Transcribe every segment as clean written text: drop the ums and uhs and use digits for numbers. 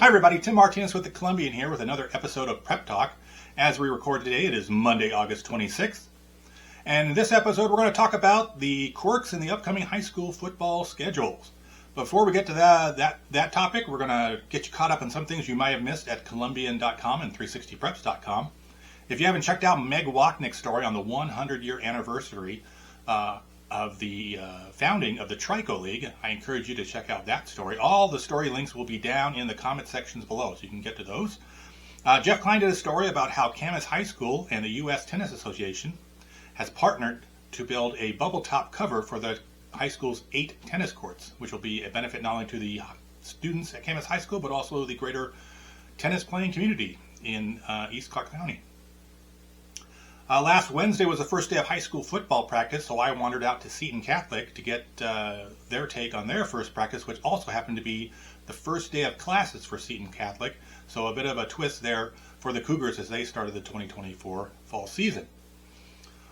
Hi everybody, Tim Martinez with the Columbian here with another episode of Prep Talk. As we record today, it is Monday, August 26th. And in this episode, we're going to talk about the quirks in the upcoming high school football schedules. Before we get to that topic, we're going to get you caught up on some things you might have missed at Columbian.com and 360preps.com. If you haven't checked out Meg Wachnick's story on the 100-year anniversary of the founding of the Trico League, I encourage you to check out that story. All the story links will be down in the comment sections below, so you can get to those. Jeff Klein did a story about how Camas High School and the U.S. Tennis Association has partnered to build a bubble top cover for the high school's 8 tennis courts, which will be a benefit not only to the students at Camas High School, but also the greater tennis playing community in East Clark County. Last Wednesday was the first day of high school football practice, so I wandered out to Seton Catholic to get their take on their first practice, which also happened to be the first day of classes for Seton Catholic. So a bit of a twist there for the Cougars as they started the 2024 fall season.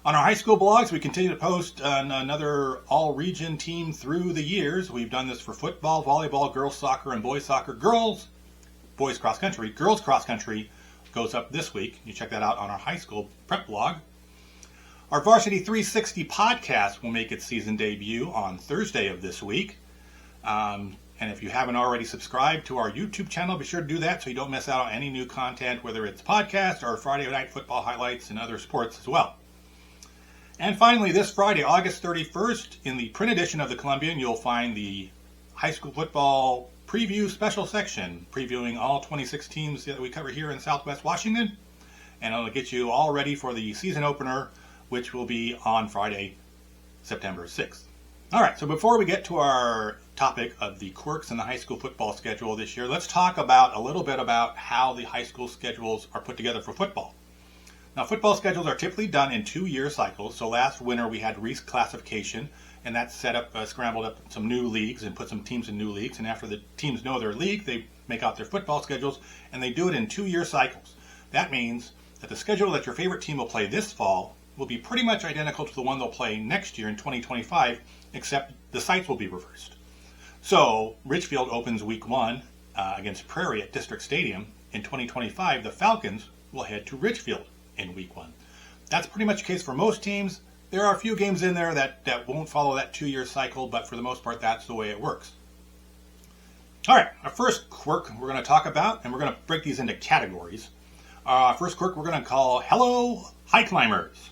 On our high school blogs, we continue to post another all-region team through the years. We've done this for football, volleyball, girls soccer, and boys soccer. Boys cross country. Girls cross country goes up this week. You check that out on our high school prep blog. Our Varsity 360 podcast will make its season debut on Thursday of this week. And if you haven't already subscribed to our YouTube channel, be sure to do that so you don't miss out on any new content, whether it's podcast or Friday night football highlights and other sports as well. And finally, this Friday, August 31st, in the print edition of the Columbian, you'll find the high school football preview special section, previewing all 26 teams that we cover here in Southwest Washington. And it'll get you all ready for the season opener, which will be on Friday, September 6th. All right, so before we get to our topic of the quirks in the high school football schedule this year, let's talk about a little bit about how the high school schedules are put together for football. Now, football schedules are typically done in 2-year cycles. So last winter we had reclassification, and that scrambled up some new leagues and put some teams in new leagues. And after the teams know their league, they make out their football schedules, and they do it in 2-year cycles. That means that the schedule that your favorite team will play this fall will be pretty much identical to the one they'll play next year in 2025, except the sites will be reversed. So Richfield opens week 1 against Prairie at District Stadium. In 2025, the Falcons will head to Richfield in week 1. That's pretty much the case for most teams. There are a few games in there that won't follow that 2-year cycle, but for the most part, that's the way it works. All right, our first quirk we're going to talk about, and we're going to break these into categories. First quirk we're going to call Hello Hiclimbers.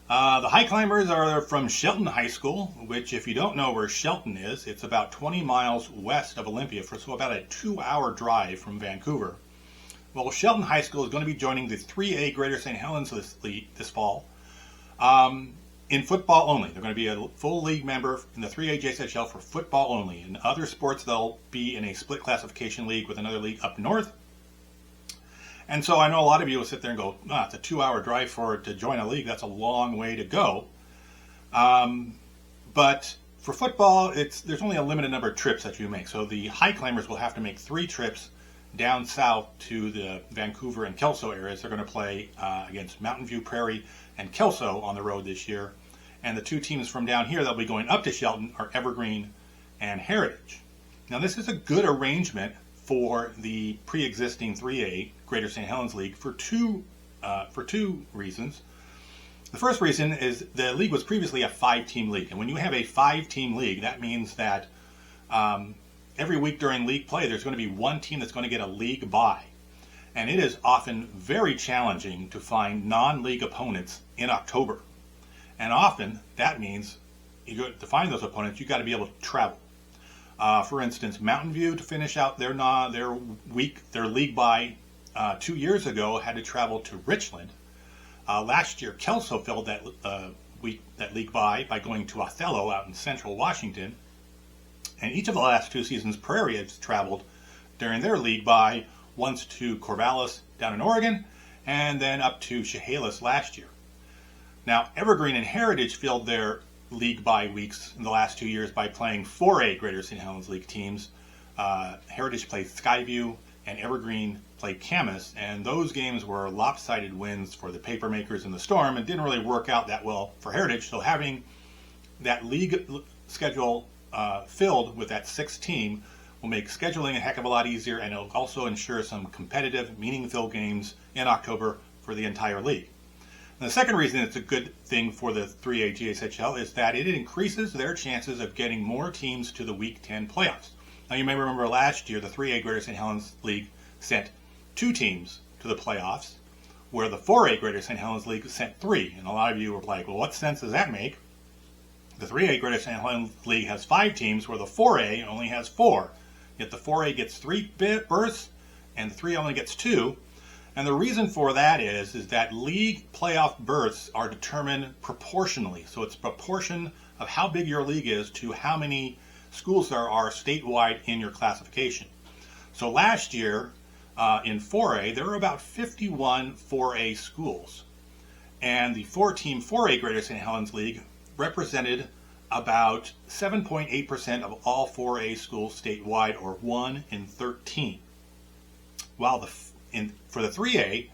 The Hiclimbers are from Shelton High School, which, if you don't know where Shelton is, it's about 20 miles west of Olympia, so about a 2-hour drive from Vancouver. Well, Shelton High School is going to be joining the 3A Greater St. Helens League this fall in football only. They're going to be a full league member in the 3A JSHL for football only. In other sports, they'll be in a split classification league with another league up north. And so I know a lot of you will sit there and go, it's a 2-hour drive to join a league. That's a long way to go. But for football, there's only a limited number of trips that you make. So the Hiclimbers will have to make 3 trips down south to the Vancouver and Kelso areas. They're going to play against Mountain View, Prairie, and Kelso on the road this year. And the 2 teams from down here that'll be going up to Shelton are Evergreen and Heritage. Now, this is a good arrangement for the pre-existing 3A Greater St. Helens League for two reasons. The first reason is the league was previously a 5-team league. And when you have a 5-team league, that means that every week during league play, there's going to be one team that's going to get a league bye. And it is often very challenging to find non-league opponents in October. And often that means to find those opponents, you've got to be able to travel. For instance, Mountain View, to finish out their league bye 2 years ago, had to travel to Richland. Last year, Kelso filled that league bye by going to Othello out in central Washington. And each of the last 2 seasons, Prairie has traveled during their league bye once to Corvallis down in Oregon, and then up to Chehalis last year. Now, Evergreen and Heritage filled their league bye weeks in the last 2 years by playing 4A Greater St. Helens League teams. Heritage played Skyview, and Evergreen played Camas, and those games were lopsided wins for the Papermakers and the Storm, and didn't really work out that well for Heritage. So having that league schedule filled with that 6th team will make scheduling a heck of a lot easier, and it'll also ensure some competitive, meaningful games in October for the entire league. And the second reason it's a good thing for the 3A GSHL is that it increases their chances of getting more teams to the Week 10 playoffs. Now, you may remember last year the 3A Greater St. Helens League sent 2 teams to the playoffs, where the 4A Greater St. Helens League sent 3. And a lot of you were like, well, what sense does that make? The 3A Greater St. Helens League has 5 teams, where the 4A only has 4. Yet the 4A gets 3 berths, and the 3A only gets 2. And the reason for that is that league playoff berths are determined proportionally. So it's proportion of how big your league is to how many schools there are statewide in your classification. So last year in 4A, there were about 51 4A schools. And the 4-team 4A Greater St. Helens League represented about 7.8% of all 4A schools statewide, or 1 in 13. While for the 3A,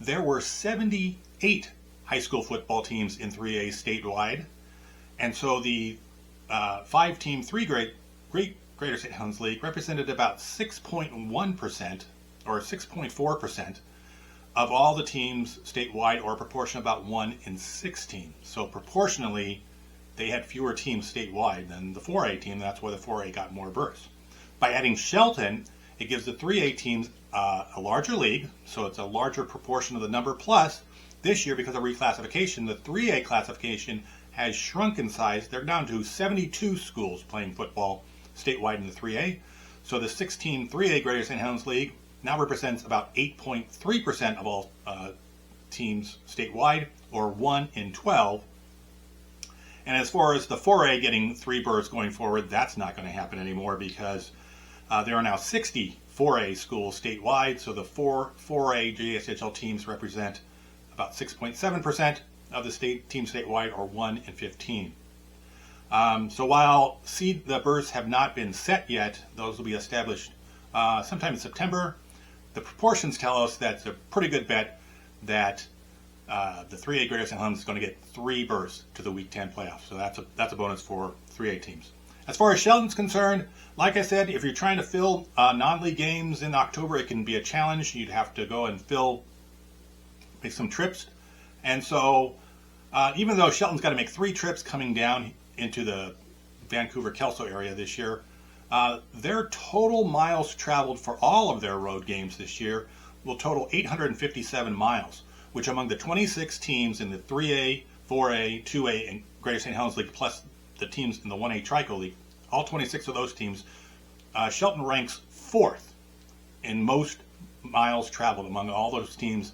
there were 78 high school football teams in 3A statewide. And so the 5-team 3 Greater St. Helens League represented about 6.1% or 6.4% of all the teams statewide, or a proportion of about 1 in 16. So proportionally, they had fewer teams statewide than the 4A team. That's why the 4A got more berths. By adding Shelton, it gives the 3A teams a larger league, so it's a larger proportion of the number. Plus, this year, because of reclassification, the 3A classification has shrunk in size. They're down to 72 schools playing football statewide in the 3A. So the 16 3A Greater St. Helens League now represents about 8.3% of all teams statewide, or 1 in 12. And as far as the 4A getting 3 berths going forward, that's not going to happen anymore, because there are now 60 4A schools statewide, so the 4A GSHL teams represent about 6.7% of the state teams statewide, or 1 in 15. So while the berths have not been set yet, those will be established sometime in September. The proportions tell us that it's a pretty good bet that the 3A Greater St. Helens is going to get 3 berths to the Week 10 playoffs. So that's a bonus for 3A teams. As far as Shelton's concerned, like I said, if you're trying to fill non-league games in October, it can be a challenge. You'd have to go and make some trips. And so even though Shelton's got to make 3 trips coming down into the Vancouver-Kelso area this year, their total miles traveled for all of their road games this year will total 857 miles, which among the 26 teams in the 3A, 4A, 2A, and Greater St. Helens League, plus the teams in the 1A Trico League, all 26 of those teams, Shelton ranks 4th in most miles traveled among all those teams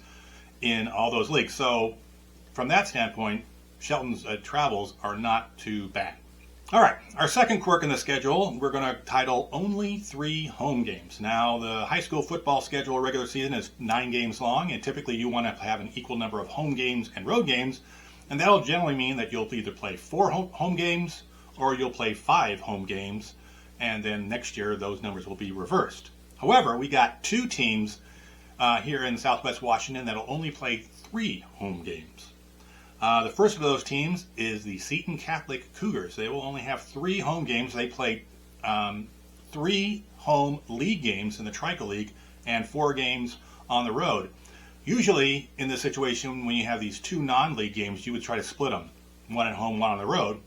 in all those leagues. So from that standpoint, Shelton's travels are not too bad. All right, our second quirk in the schedule, we're going to title Only 3 Home Games. Now, the high school football schedule regular season is 9 games long, and typically you want to have an equal number of home games and road games, and that'll generally mean that you'll either play 4 home games or you'll play 5 home games, and then next year those numbers will be reversed. However, we got 2 teams here in Southwest Washington that'll only play 3 home games. The first of those teams is the Seton Catholic Cougars. They will only have 3 home games. They play 3 home league games in the Trico League and 4 games on the road. Usually, in this situation, when you have these 2 non-league games, you would try to split them, 1 at home, 1 on the road.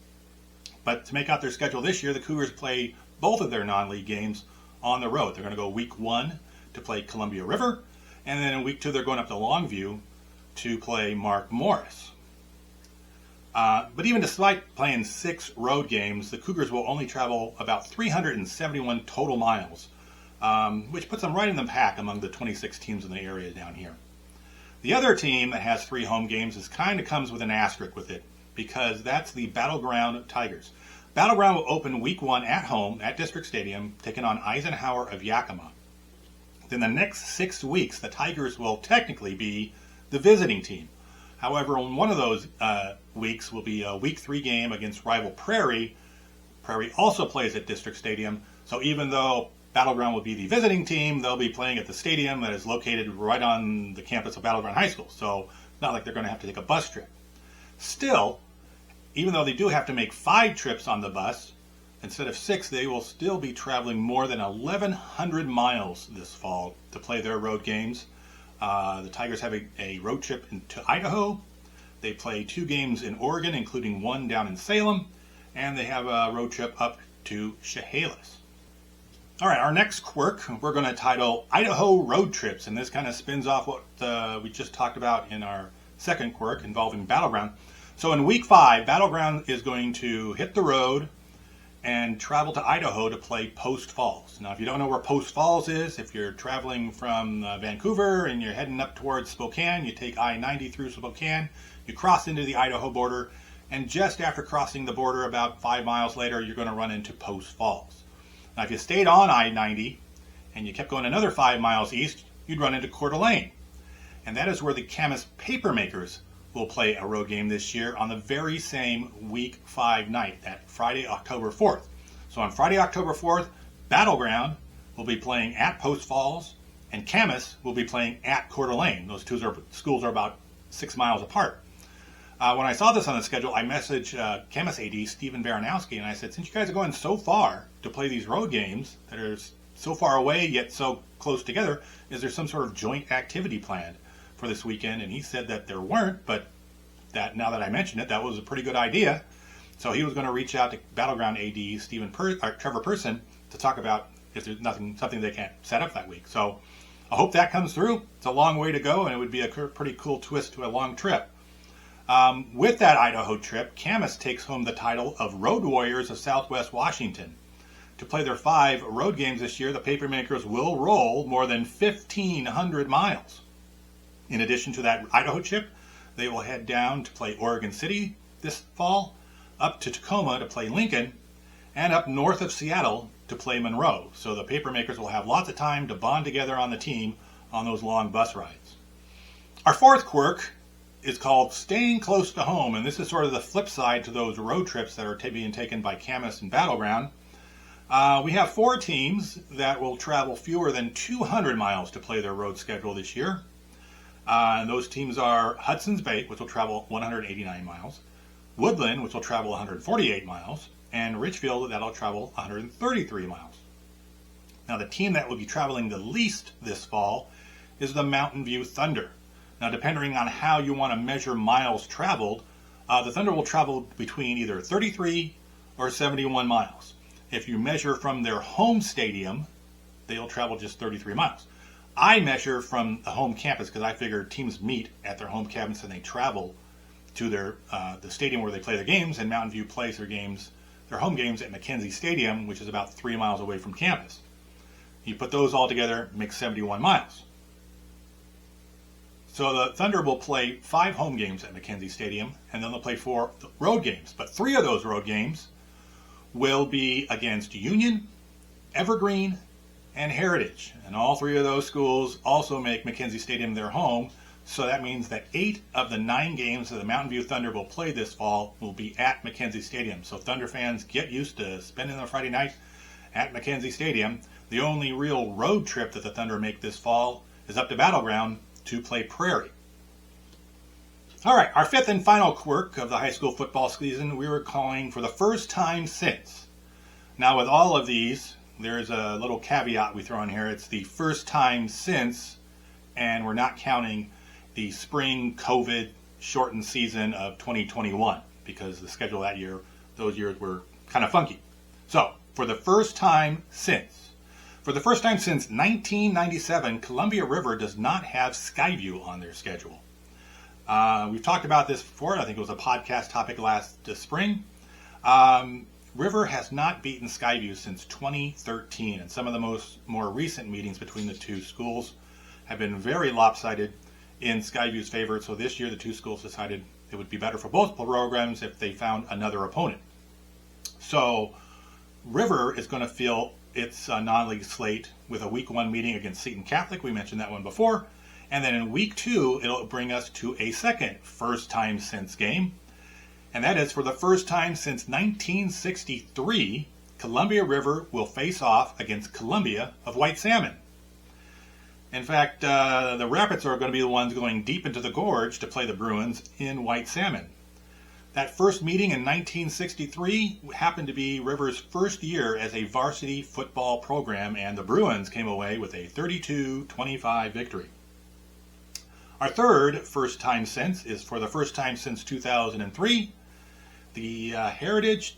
But to make out their schedule this year, the Cougars play both of their non-league games on the road. They're going to go week 1 to play Columbia River, and then in week 2 they're going up to Longview to play Mark Morris. But even despite playing 6 road games, the Cougars will only travel about 371 total miles, which puts them right in the pack among the 26 teams in the area down here. The other team that has 3 home games kind of comes with an asterisk with it, because that's the Battleground Tigers. Battleground will open week 1 at home at District Stadium, taking on Eisenhower of Yakima. Then the next 6 weeks, the Tigers will technically be the visiting team. However, on one of those weeks will be a week 3 game against rival Prairie. Prairie also plays at District Stadium, so even though Battleground will be the visiting team, they'll be playing at the stadium that is located right on the campus of Battleground High School, so it's not like they're going to have to take a bus trip. Still, even though they do have to make 5 trips on the bus, Instead of 6, they will still be traveling more than 1,100 miles this fall to play their road games. The Tigers have a road trip to Idaho. They play 2 games in Oregon, including 1 down in Salem. And they have a road trip up to Chehalis. All right, our next quirk we're going to title Idaho Road Trips. And this kind of spins off what we just talked about in our second quirk involving Battleground. So in week 5, Battleground is going to hit the road and travel to Idaho to play Post Falls. Now, if you don't know where Post Falls is, if you're traveling from Vancouver and you're heading up towards Spokane, you take I-90 through Spokane, you cross into the Idaho border, and just after crossing the border about 5 miles later, you're going to run into Post Falls. Now, if you stayed on I-90 and you kept going another 5 miles east, you'd run into Coeur d'Alene. And that is where the Camas Papermakers will play a road game this year on the very same week 5 night, that Friday, October 4th. So on Friday, October 4th, Battleground will be playing at Post Falls, and Camas will be playing at Coeur d'Alene. Those two schools are about 6 miles apart. When I saw this on the schedule, I messaged Camas AD Stephen Baranowski, and I said, since you guys are going so far to play these road games that are so far away yet so close together, is there some sort of joint activity planned for this weekend? And he said that there weren't, but that now that I mentioned it, that was a pretty good idea. So he was going to reach out to Battleground AD Trevor Person to talk about if there's something they can't set up that week. So I hope that comes through. It's a long way to go, and it would be a pretty cool twist to a long trip. With that Idaho trip, Camas takes home the title of Road Warriors of Southwest Washington. To play their 5 road games this year, the Papermakers will roll more than 1,500 miles. In addition to that Idaho trip, they will head down to play Oregon City this fall, up to Tacoma to play Lincoln, and up north of Seattle to play Monroe. So the Papermakers will have lots of time to bond together on the team on those long bus rides. Our fourth quirk is called Staying Close to Home, and this is sort of the flip side to those road trips that are being taken by Camas and Battleground. We have 4 teams that will travel fewer than 200 miles to play their road schedule this year. And those teams are Hudson's Bay, which will travel 189 miles, Woodland, which will travel 148 miles, and Richfield, that'll travel 133 miles. Now, the team that will be traveling the least this fall is the Mountain View Thunder. Now, depending on how you want to measure miles traveled, the Thunder will travel between either 33 or 71 miles. If you measure from their home stadium, they'll travel just 33 miles. I measure from the home campus because I figure teams meet at their home campus and they travel to their the stadium where they play their games, and Mountain View plays their home games at McKenzie Stadium, which is about 3 miles away from campus. You put those all together, makes 71 miles. So the Thunder will play 5 home games at McKenzie Stadium, and then they'll play 4 road games. But 3 of those road games will be against Union, Evergreen, and Heritage. And all 3 of those schools also make McKenzie Stadium their home. So that means that 8 of the 9 games that the Mountain View Thunder will play this fall will be at McKenzie Stadium. So Thunder fans, get used to spending a Friday night at McKenzie Stadium. The only real road trip that the Thunder make this fall is up to Battleground to play Prairie. All right, our 5th and final quirk of the high school football season we were calling For the First Time Since. Now, with all of these, there's a little caveat we throw in here. It's the first time since, and we're not counting the spring COVID shortened season of 2021 because the schedule that year, those years were kind of funky. So, for the first time since. For the first time since 1997, Columbia River does not have Skyview on their schedule. We've talked about this before. I think it was a podcast topic last spring. River has not beaten Skyview since 2013, and some of the more recent meetings between the 2 schools have been very lopsided in Skyview's favor. So this year, the 2 schools decided it would be better for both programs if they found another opponent. So River is going to fill its non-league slate with a week 1 meeting against Seton Catholic. We mentioned that one before. And then in week 2, it'll bring us to a second first time since game. And that is, for the first time since 1963, Columbia River will face off against Columbia of White Salmon. In fact, the Rapids are going to be the ones going deep into the gorge to play the Bruins in White Salmon. That first meeting in 1963 happened to be River's first year as a varsity football program, and the Bruins came away with a 32-25 victory. Our third first time since is for the first time since 2003. The Heritage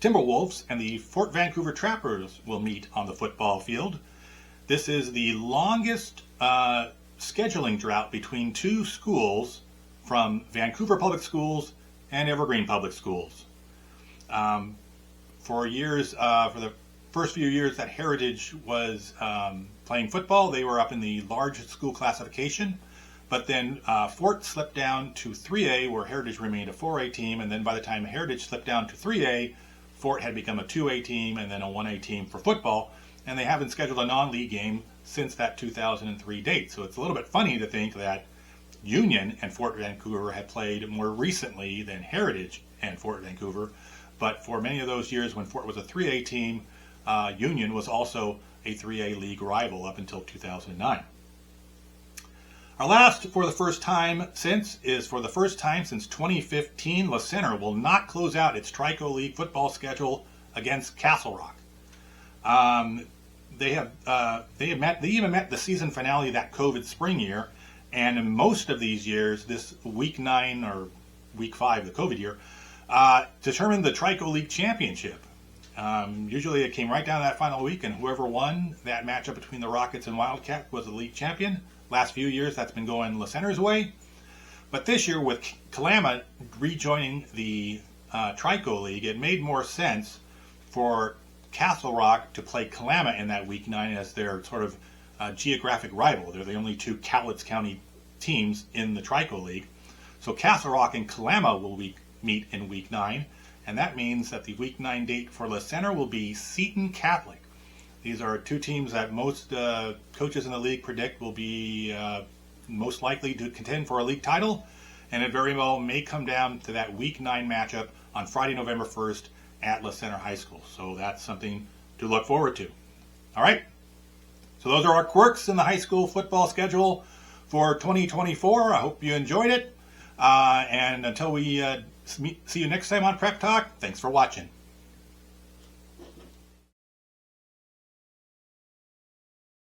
Timberwolves and the Fort Vancouver Trappers will meet on the football field. This is the longest scheduling drought between two schools from Vancouver Public Schools and Evergreen Public Schools. For the first few years that Heritage was playing football, they were up in the large school classification. But then Fort slipped down to 3A, where Heritage remained a 4A team. And then by the time Heritage slipped down to 3A, Fort had become a 2A team and then a 1A team for football. And they haven't scheduled a non-league game since that 2003 date. So it's a little bit funny to think that Union and Fort Vancouver had played more recently than Heritage and Fort Vancouver. But for many of those years when Fort was a 3A team, Union was also a 3A league rival up until 2009. Our last for the first time since is for the first time since 2015, Le Center will not close out its Trico League football schedule against Castle Rock. They even met the season finale that COVID spring year, and in most of these years, this week 9 or week 5, the COVID year, determined the Trico League championship. Usually it came right down to that final week, and whoever won that matchup between the Rockets and Wildcats was the league champion. Last few years, that's been going Le Center's way. But this year, with Kalama rejoining the Trico League, it made more sense for Castle Rock to play Kalama in that Week 9 as their sort of geographic rival. They're the only two Cowlitz County teams in the Trico League. So Castle Rock and Kalama will meet in Week 9, and that means that the Week 9 date for Le Center will be Seton Catholic. These are two teams that most coaches in the league predict will be most likely to contend for a league title, and it very well may come down to that Week 9 matchup on Friday, November 1st at Le Center High School. So that's something to look forward to. All right. So those are our quirks in the high school football schedule for 2024. I hope you enjoyed it. And until we see you next time on Prep Talk, thanks for watching.